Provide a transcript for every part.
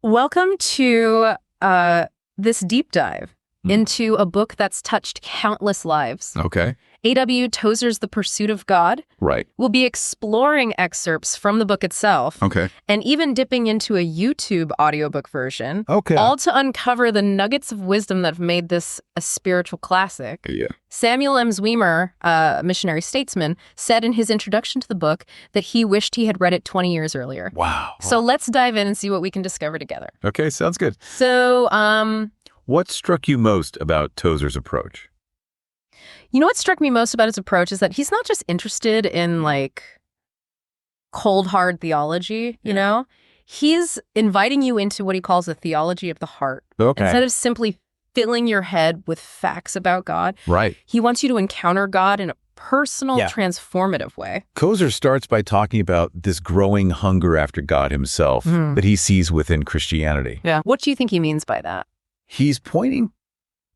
Welcome to this deep dive into a book that's touched countless lives. Okay. A.W. Tozer's The Pursuit of God. Right. We'll be exploring excerpts from the book itself. Okay. And even dipping into a YouTube audiobook version. Okay. All to uncover the nuggets of wisdom that have made this a spiritual classic. Yeah. Samuel M. Zwemer, a missionary statesman, said in his introduction to the book that he wished he had read it 20 years earlier. Wow. So let's dive in and see what we can discover together. Okay, sounds good. So, What struck you most about Tozer's approach? you know what struck me most about his approach is that he's not just interested in, like, cold, hard theology, you know? He's inviting you into what he calls a theology of the heart. Okay. Instead of simply filling your head with facts about God, Right. he wants you to encounter God in a personal, transformative way. Tozer starts by talking about this growing hunger after God himself that he sees within Christianity. Yeah. What do you think he means by that? He's pointing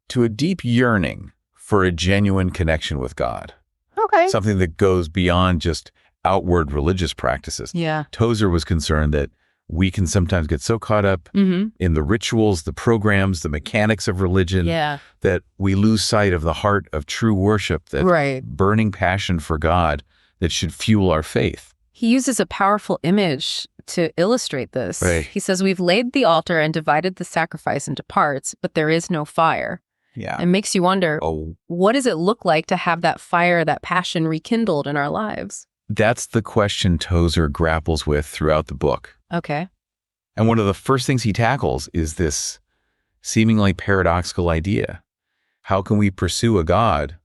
to a deep yearning for a genuine connection with God, Okay. something that goes beyond just outward religious practices. Yeah. Tozer was concerned that we can sometimes get so caught up in the rituals, the programs, the mechanics of religion, Yeah. that we lose sight of the heart of true worship, that Right. burning passion for God that should fuel our faith. He uses a powerful image to illustrate this. Right. He says, "We've laid the altar and divided the sacrifice into parts, but there is no fire." Yeah. It makes you wonder, Oh, what does it look like to have that fire, that passion rekindled in our lives? that's the question Tozer grapples with throughout the book. Okay. And one of the first things he tackles is this seemingly paradoxical idea. How can we pursue a God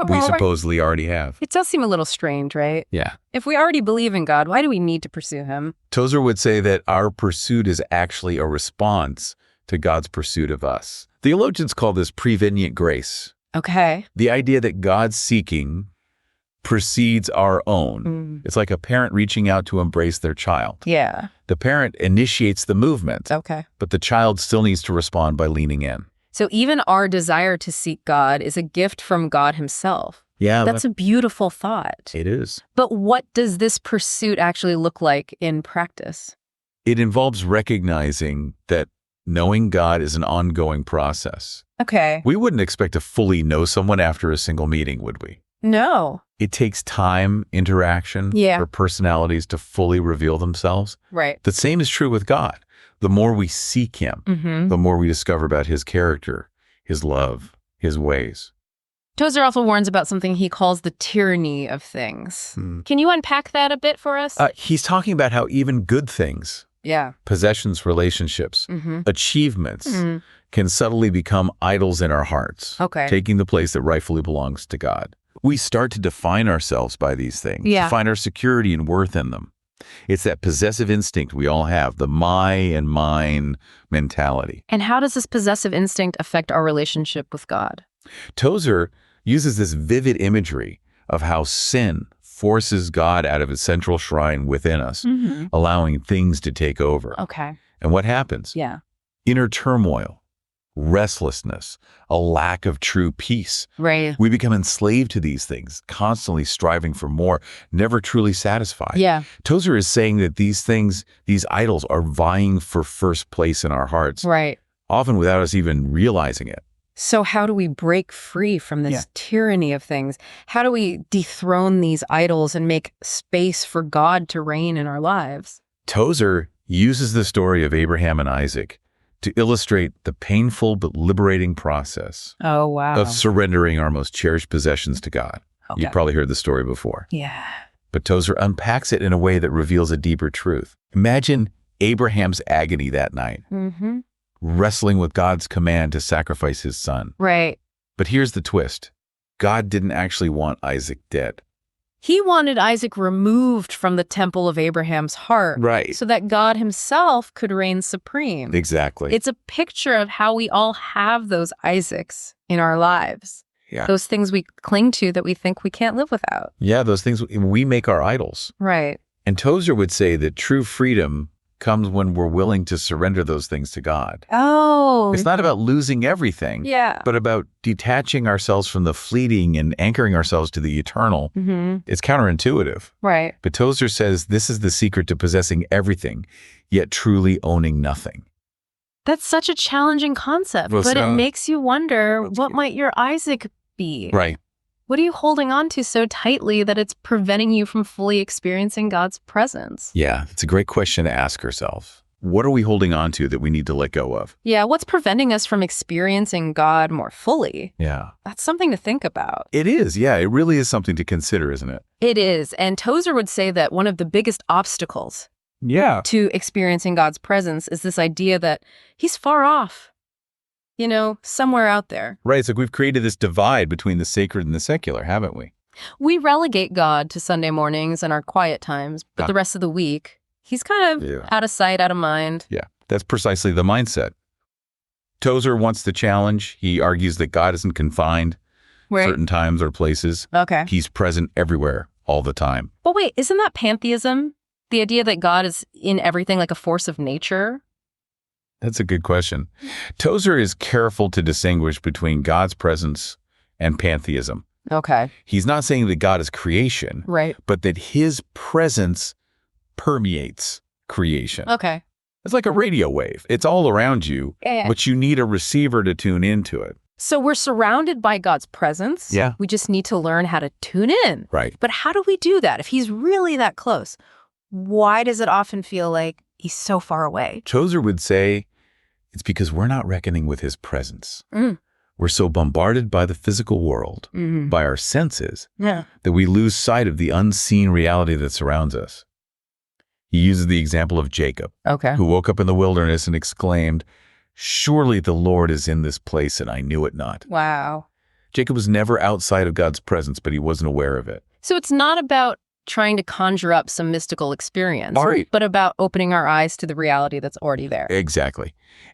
we supposedly already have? It does seem a little strange, right? Yeah. If we already believe in God, why do we need to pursue him? Tozer would say that our pursuit is actually a response to God's pursuit of us. Theologians call this prevenient grace. Okay. The idea that God's seeking precedes our own. It's like a parent reaching out to embrace their child. Yeah. The parent initiates the movement, Okay. but the child still needs to respond by leaning in. So even our desire to seek God is a gift from God himself. Yeah, That's a beautiful thought. it is. But what does this pursuit actually look like in practice? It involves recognizing that knowing God is an ongoing process. Okay. We wouldn't expect to fully know someone after a single meeting, would we? No. It takes time, interaction, Yeah. for personalities to fully reveal themselves. Right. The same is true with God. The more we seek him, the more we discover about his character, his love, his ways. Tozer also warns about something he calls the tyranny of things. Can you unpack that a bit for us? He's talking about how even good things, Yeah. possessions, relationships, achievements, can subtly become idols in our hearts, Okay. taking the place that rightfully belongs to God. We start to define ourselves by these things, Yeah. to find our security and worth in them. It's that possessive instinct we all have, the my and mine mentality. And how does this possessive instinct affect our relationship with God? Tozer uses this vivid imagery of how sin forces God out of his central shrine within us, allowing things to take over. Okay. And what happens? Yeah. Inner turmoil, restlessness, a lack of true peace. Right. We become enslaved to these things, constantly striving for more, never truly satisfied. Yeah. Tozer is saying that these things, these idols, are vying for first place in our hearts, Right. often without us even realizing it. So how do we break free from this tyranny of things? How do we dethrone these idols and make space for God to reign in our lives? Tozer uses the story of Abraham and Isaac to illustrate the painful but liberating process Oh, wow. of surrendering our most cherished possessions to God. Okay. You've probably heard the story before. Yeah. But Tozer unpacks it in a way that reveals a deeper truth. Imagine Abraham's agony that night, wrestling with God's command to sacrifice his son. Right. But here's the twist. God didn't actually want Isaac dead. He wanted Isaac removed from the temple of Abraham's heart. Right. So that God himself could reign supreme. Exactly. It's a picture of how we all have those Isaacs in our lives. Yeah. Those things we cling to that we think we can't live without. Yeah, those things we make our idols. Right. And Tozer would say that true freedom comes when we're willing to surrender those things to God. Oh. It's not about losing everything, Yeah. but about detaching ourselves from the fleeting and anchoring ourselves to the eternal. It's counterintuitive. Right. But Tozer says this is the secret to possessing everything, yet truly owning nothing. That's such a challenging concept, Well, but it so- makes you wonder, That's what good. might your Isaac be? Right. What are you holding on to so tightly that it's preventing you from fully experiencing God's presence? Yeah, it's a great question to ask ourselves. What are we holding on to that we need to let go of? Yeah, what's preventing us from experiencing God more fully? Yeah. That's something to think about. It is. Yeah, it really is something to consider, isn't it? It is. And Tozer would say that one of the biggest obstacles Yeah. to experiencing God's presence is this idea that he's far off, somewhere out there. Right. It's like we've created this divide between the sacred and the secular, haven't we? We relegate God to Sunday mornings and our quiet times, but the rest of the week, he's kind of out of sight, out of mind. Yeah, that's precisely the mindset. Tozer wants the challenge. He argues that God isn't confined certain times or places. Okay. He's present everywhere, all the time. But wait, isn't that pantheism? The idea that God is in everything like a force of nature? That's a good question. Tozer is careful to distinguish between God's presence and pantheism. Okay. He's not saying that God is creation, Right. but that his presence permeates creation. Okay. It's like a radio wave. It's all around you, Yeah. but you need a receiver to tune into it. So we're surrounded by God's presence. Yeah. We just need to learn how to tune in. Right. But how do we do that? If he's really that close, why does it often feel like he's so far away? Tozer would say it's because we're not reckoning with his presence. We're so bombarded by the physical world, by our senses, that we lose sight of the unseen reality that surrounds us. He uses the example of Jacob, who woke up in the wilderness and exclaimed, "Surely the Lord is in this place, and I knew it not." Wow. Jacob was never outside of God's presence, but he wasn't aware of it. So it's not about trying to conjure up some mystical experience, Right. but about opening our eyes to the reality that's already there. Exactly.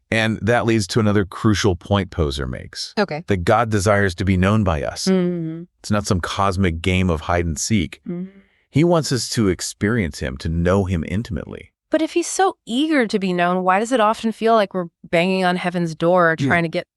And that leads to another crucial point Tozer makes. Okay. That God desires to be known by us. Mm-hmm. It's not some cosmic game of hide and seek. Mm-hmm. He wants us to experience him, to know him intimately. But if he's so eager to be known, why does it often feel like we're banging on heaven's door trying to get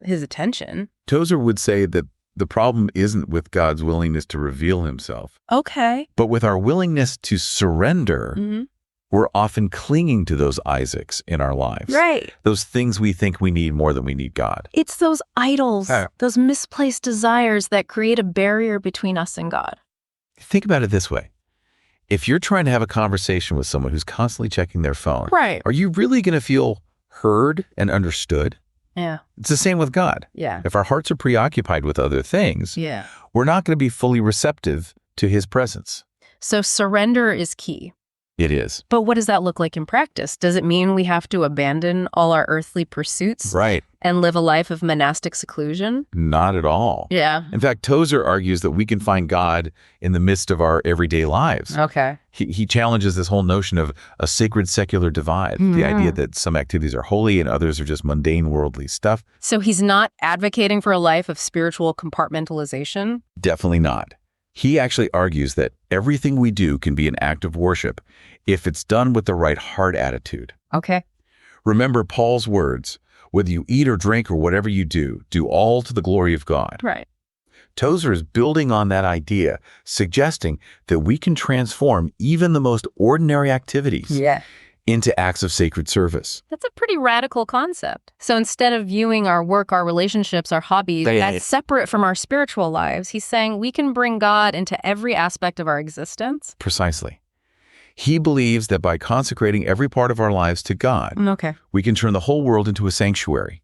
his attention? Tozer would say that the problem isn't with God's willingness to reveal himself, Okay. but with our willingness to surrender. Mm-hmm. We're often clinging to those Isaacs in our lives. Right. Those things we think we need more than we need God. It's those idols, those misplaced desires that create a barrier between us and God. Think about it this way. If you're trying to have a conversation with someone who's constantly checking their phone, Right. are you really going to feel heard and understood? Yeah. It's the same with God. Yeah. If our hearts are preoccupied with other things, Yeah. we're not going to be fully receptive to his presence. So surrender is key. It is. But what does that look like in practice? Does it mean we have to abandon all our earthly pursuits Right. and live a life of monastic seclusion? Not at all. Yeah. In fact, Tozer argues that we can find God in the midst of our everyday lives. Okay. He challenges this whole notion of a sacred secular divide, the idea that some activities are holy and others are just mundane worldly stuff. So he's not advocating for a life of spiritual compartmentalization? Definitely not. He actually argues that everything we do can be an act of worship if it's done with the right heart attitude. Okay. Remember Paul's words, whether you eat or drink or whatever you do all to the glory of God. Right. Tozer is building on that idea, suggesting that we can transform even the most ordinary activities into acts of sacred service. That's a pretty radical concept. So instead of viewing our work, our relationships, our hobbies as separate from our spiritual lives, he's saying we can bring God into every aspect of our existence. Precisely. He believes that by consecrating every part of our lives to God, we can turn the whole world into a sanctuary,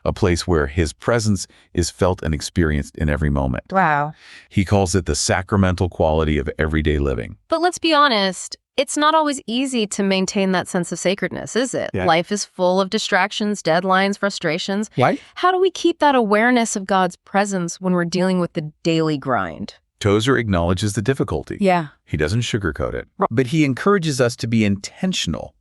a place where his presence is felt and experienced in every moment. Wow. He calls it the sacramental quality of everyday living. But let's be honest, it's not always easy to maintain that sense of sacredness, is it? Yeah. Life is full of distractions, deadlines, frustrations. Right? How do we keep that awareness of God's presence when we're dealing with the daily grind? Tozer acknowledges the difficulty. Yeah. He doesn't sugarcoat it. But he encourages us to be intentional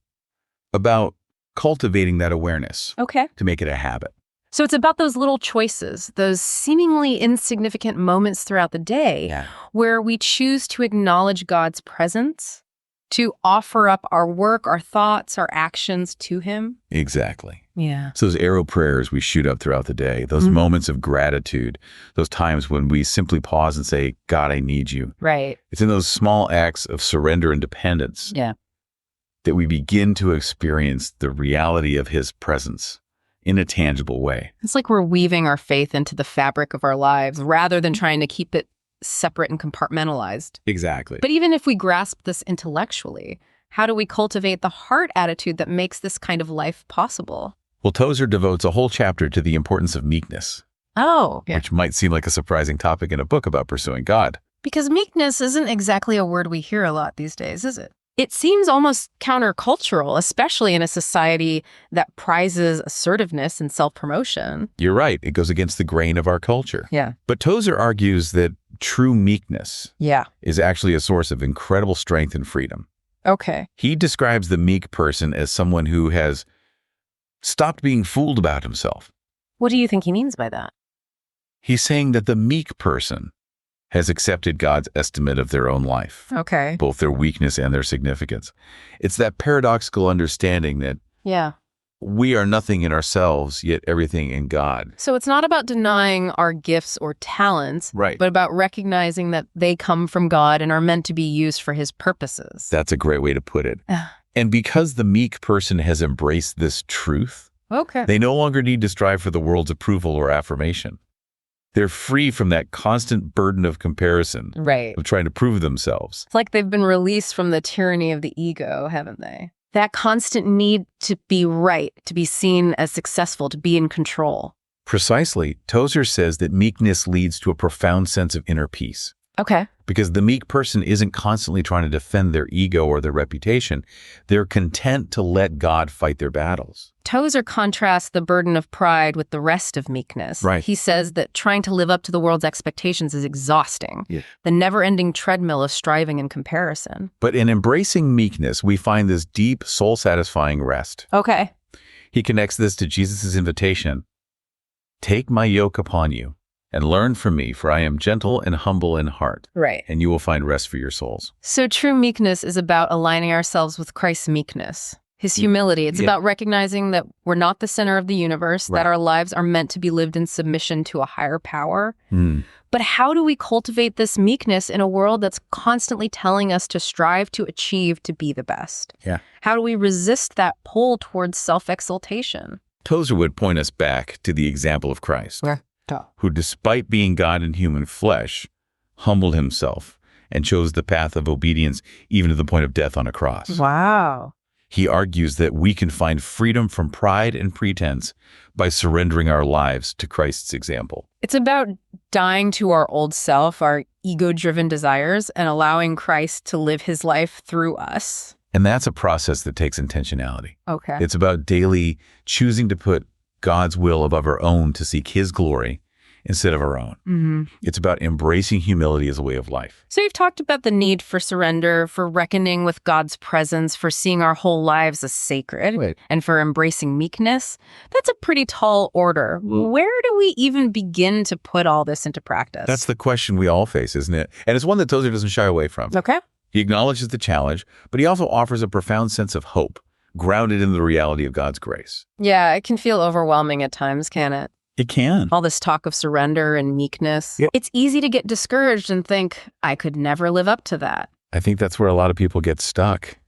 about cultivating that awareness, Okay. to make it a habit. So it's about those little choices, those seemingly insignificant moments throughout the day where we choose to acknowledge God's presence, to offer up our work, our thoughts, our actions to him. Exactly. Yeah. So those arrow prayers we shoot up throughout the day, those moments of gratitude, those times when we simply pause and say, God, I need you. Right. It's in those small acts of surrender and dependence Yeah. that we begin to experience the reality of his presence in a tangible way. It's like we're weaving our faith into the fabric of our lives rather than trying to keep it separate and compartmentalized. Exactly. But even if we grasp this intellectually, how do we cultivate the heart attitude that makes this kind of life possible? Well, Tozer devotes a whole chapter to the importance of meekness, Oh, yeah. which might seem like a surprising topic in a book about pursuing God. Because meekness isn't exactly a word we hear a lot these days, is it? It seems almost countercultural, especially in a society that prizes assertiveness and self-promotion. You're right. It goes against the grain of our culture. Yeah. But Tozer argues that true meekness Yeah. is actually a source of incredible strength and freedom. Okay. He describes the meek person as someone who has stopped being fooled about himself. What do you think he means by that? He's saying that the meek person has accepted God's estimate of their own life, Okay. both their weakness and their significance. It's that paradoxical understanding that Yeah. we are nothing in ourselves, yet everything in God. So it's not about denying our gifts or talents, Right. but about recognizing that they come from God and are meant to be used for his purposes. That's a great way to put it. And because the meek person has embraced this truth, Okay. they no longer need to strive for the world's approval or affirmation. They're free from that constant burden of comparison, Right. of trying to prove themselves. It's like they've been released from the tyranny of the ego, haven't they? That constant need to be right, to be seen as successful, to be in control. Precisely, Tozer says that meekness leads to a profound sense of inner peace. Okay. Because the meek person isn't constantly trying to defend their ego or their reputation. They're content to let God fight their battles. Tozer contrasts the burden of pride with the rest of meekness. Right. He says that trying to live up to the world's expectations is exhausting. Yeah. The never-ending treadmill of striving and comparison. But in embracing meekness, we find this deep, soul-satisfying rest. Okay. He connects this to Jesus' invitation. Take my yoke upon you and learn from me, for I am gentle and humble in heart, Right. and you will find rest for your souls. So true meekness is about aligning ourselves with Christ's meekness, his humility. It's about recognizing that we're not the center of the universe, Right. that our lives are meant to be lived in submission to a higher power. Hmm. But how do we cultivate this meekness in a world that's constantly telling us to strive, to achieve, to be the best? Yeah. How do we resist that pull towards self-exaltation? Tozer would point us back to the example of Christ, who, despite being God in human flesh, humbled himself and chose the path of obedience even to the point of death on a cross. Wow. He argues that we can find freedom from pride and pretense by surrendering our lives to Christ's example. It's about dying to our old self, our ego-driven desires, and allowing Christ to live his life through us. And that's a process that takes intentionality. Okay. It's about daily choosing to put God's will above our own to seek his glory instead of our own. Mm-hmm. It's about embracing humility as a way of life. So you've talked about the need for surrender, for reckoning with God's presence, for seeing our whole lives as sacred, Right. and for embracing meekness. That's a pretty tall order. Where do we even begin to put all this into practice? That's the question we all face, isn't it? And it's one that Tozer doesn't shy away from. Okay. He acknowledges the challenge, but he also offers a profound sense of hope, grounded in the reality of God's grace. Yeah, it can feel overwhelming at times, can it? It can. All this talk of surrender and meekness. Yeah. It's easy to get discouraged and think, I could never live up to that. I think that's where a lot of people get stuck.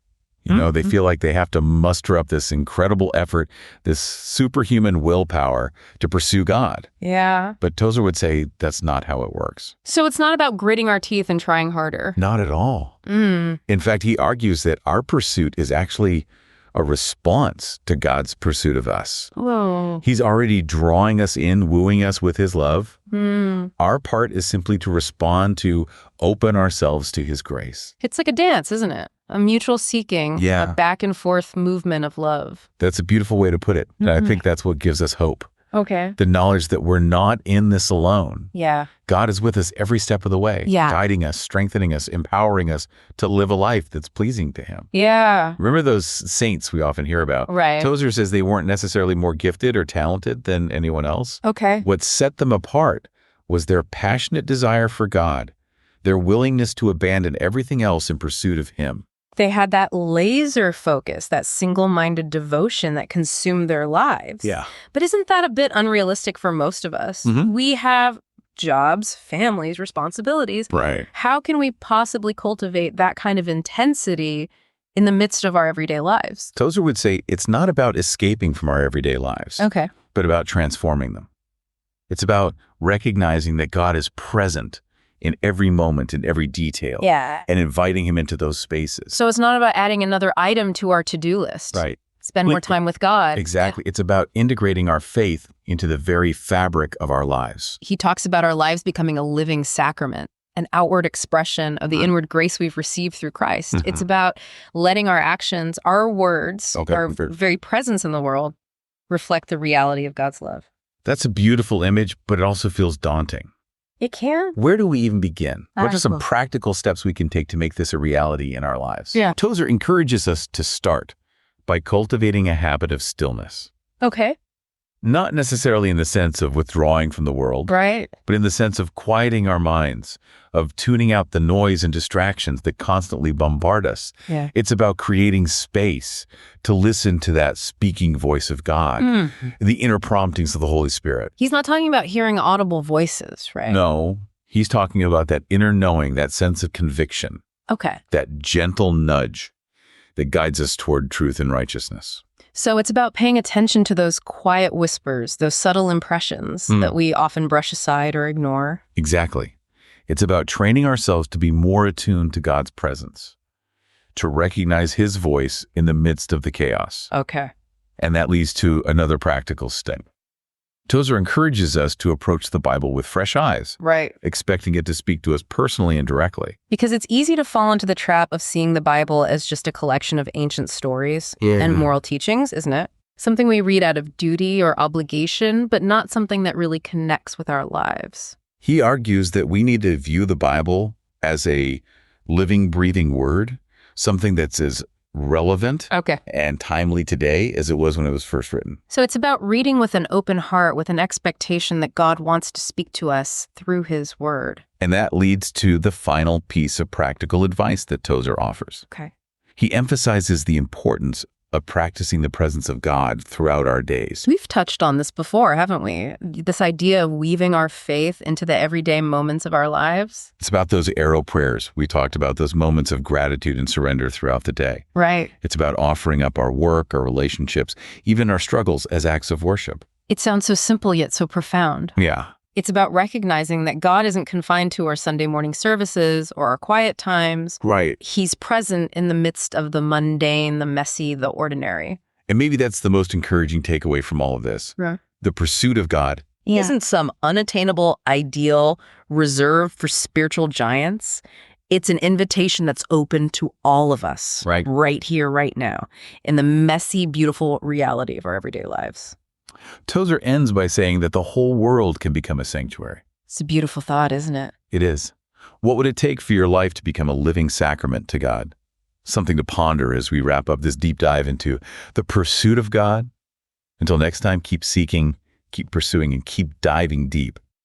You know, they feel like they have to muster up this incredible effort, this superhuman willpower to pursue God. Yeah. But Tozer would say that's not how it works. So it's not about gritting our teeth and trying harder. Not at all. In fact, he argues that our pursuit is actually a response to God's pursuit of us. Whoa. He's already drawing us in, wooing us with his love. Our part is simply to respond, to open ourselves to his grace. It's like a dance, isn't it? A mutual seeking, Yeah. a back and forth movement of love. That's a beautiful way to put it. And I think that's what gives us hope. Okay. The knowledge that we're not in this alone. Yeah. God is with us every step of the way, Yeah. guiding us, strengthening us, empowering us to live a life that's pleasing to him. Yeah. Remember those saints we often hear about? Right. Tozer says they weren't necessarily more gifted or talented than anyone else. Okay. What set them apart was their passionate desire for God, their willingness to abandon everything else in pursuit of him. They had that laser focus, that single-minded devotion that consumed their lives. Yeah. But isn't that a bit unrealistic for most of us? Mhm. We have jobs, families, responsibilities. Right. How can we possibly cultivate that kind of intensity in the midst of our everyday lives. Tozer would say it's not about escaping from our everyday lives, Okay. but about transforming them. It's about recognizing that God is present in every moment, in every detail, and inviting him into those spaces. So it's not about adding another item to our to-do list. Right. Spend more time with God. Exactly. It's about integrating our faith into the very fabric of our lives. He talks about our lives becoming a living sacrament, an outward expression of the inward grace we've received through Christ. It's about letting our actions, our words, our very presence in the world reflect the reality of God's love. That's a beautiful image, but it also feels daunting. It can. Where do we even begin? What are some practical steps we can take to make this a reality in our lives? Tozer encourages us to start by cultivating a habit of stillness. Okay. Not necessarily in the sense of withdrawing from the world, Right. but in the sense of quieting our minds, of tuning out the noise and distractions that constantly bombard us. Yeah. It's about creating space to listen to that speaking voice of God, the inner promptings of the Holy Spirit. He's not talking about hearing audible voices, right? No, he's talking about that inner knowing, that sense of conviction, Okay. that gentle nudge that guides us toward truth and righteousness. So it's about paying attention to those quiet whispers, those subtle impressions that we often brush aside or ignore. Exactly. It's about training ourselves to be more attuned to God's presence, to recognize his voice in the midst of the chaos. Okay. And that leads to another practical step. Tozer encourages us to approach the Bible with fresh eyes, Right. expecting it to speak to us personally and directly. Because it's easy to fall into the trap of seeing the Bible as just a collection of ancient stories and moral teachings, isn't it? Something we read out of duty or obligation, but not something that really connects with our lives. He argues that we need to view the Bible as a living, breathing word, something that's as relevant and timely today as it was when it was first written. So it's about reading with an open heart, with an expectation that God wants to speak to us through his word. And that leads to the final piece of practical advice that Tozer offers. Okay. He emphasizes the importance of practicing the presence of God throughout our days. We've touched on this before, haven't we? This idea of weaving our faith into the everyday moments of our lives. It's about those arrow prayers. We talked about those moments of gratitude and surrender throughout the day. Right. It's about offering up our work, our relationships, even our struggles as acts of worship. It sounds so simple yet so profound. Yeah. It's about recognizing that God isn't confined to our Sunday morning services or our quiet times. Right. He's present in the midst of the mundane, the messy, the ordinary. And maybe that's the most encouraging takeaway from all of this. Yeah. The pursuit of God Isn't some unattainable ideal reserved for spiritual giants. It's an invitation that's open to all of us. Right here, right now, in the messy, beautiful reality of our everyday lives. Tozer ends by saying that the whole world can become a sanctuary. It's a beautiful thought, isn't it? It is. What would it take for your life to become a living sacrament to God? Something to ponder as we wrap up this deep dive into the pursuit of God. Until next time, keep seeking, keep pursuing, and keep diving deep